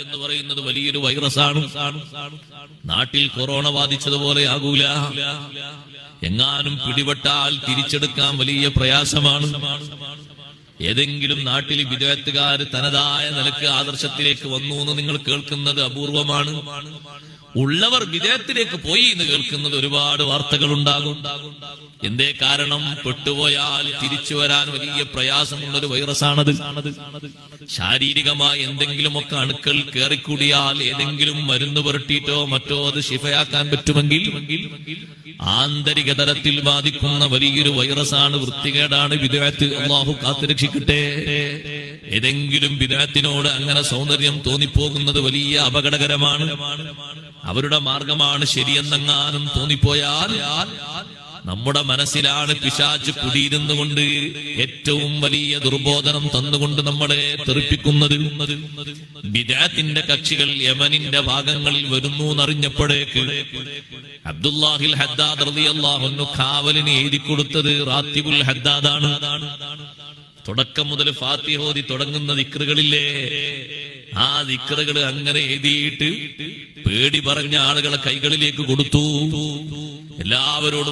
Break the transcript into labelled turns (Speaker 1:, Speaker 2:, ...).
Speaker 1: എന്ന് പറയുന്നത് വലിയൊരു വൈറസാണ്. നാട്ടിൽ കൊറോണ ബാധിച്ചതുപോലെ ആകൂല. എങ്ങാനും പിടിപെട്ടാൽ തിരിച്ചെടുക്കാൻ വലിയ പ്രയാസമാണ്. ഏതെങ്കിലും നാട്ടിൽ വിദേഹത്തുകാര് തനതായ നിലക്ക് ആദർശത്തിലേക്ക് വന്നു എന്ന് നിങ്ങൾ കേൾക്കുന്നത് അപൂർവമാണ്. ഉള്ളവർ വിദേഹത്തിലേക്ക് പോയി എന്ന് കേൾക്കുന്നത് ഒരുപാട് വാർത്തകൾ ഉണ്ടാകും. എന്തേ കാരണം? പെട്ടുപോയാൽ തിരിച്ചു വരാൻ വലിയ പ്രയാസമുള്ളൊരു വൈറസാണത്. ശാരീരികമായി എന്തെങ്കിലുമൊക്കെ അണുക്കൾ കയറിക്കൂടിയാൽ ഏതെങ്കിലും മരുന്ന് പുരട്ടിയിട്ടോ മറ്റോ അത് ശിഫയാക്കാൻ പറ്റുമെങ്കിൽ ആന്തരിക തലത്തിൽ ബാധിക്കുന്ന വലിയൊരു വൈറസാണ്, വൃത്തികേടാണ് വിദേഹത്ത്. അല്ലാഹു കാത്തുരക്ഷിക്കട്ടെ. ഏതെങ്കിലും വിദേഹത്തിനോട് അങ്ങനെ സൗന്ദര്യം തോന്നിപ്പോകുന്നത് വലിയ അപകടകരമാണ്. അവരുടെ മാർഗമാണ് ശരിയെന്നെങ്ങാനും തോന്നിപ്പോയാൽ നമ്മുടെ മനസ്സിലാണ് പിശാച് കുടിയിരുന്നുകൊണ്ട് ഏറ്റവും വലിയ ദുർബോധനം തന്നുകൊണ്ട് നമ്മളെ തെറിപ്പിക്കുന്നത്. ബിദ്അത്തിന്റെ കക്ഷികൾ യമനിന്റെ ഭാഗങ്ങളിൽ വരുന്നു എന്നറിഞ്ഞപ്പോഴേക്ക് അബ്ദുല്ലാഹിൽ ഹദ്ദാദ് റളിയല്ലാഹു അൻഹു കാവലിന് എഴുതി കൊടുത്തത് റാത്തിബുൽ ഹദ്ദാദാണ്. തുടക്കം മുതൽ ഫാത്തിഹ ഓതി തുടങ്ങുന്ന ദിക്റുകളില്ലേ, ആ ദിക്റുകൾ അങ്ങനെ എഴുതിയിട്ട് പേടി പറഞ്ഞ ആളുകളെ കൈകളിലേക്ക് കൊടുത്തു. എല്ലാവരോടും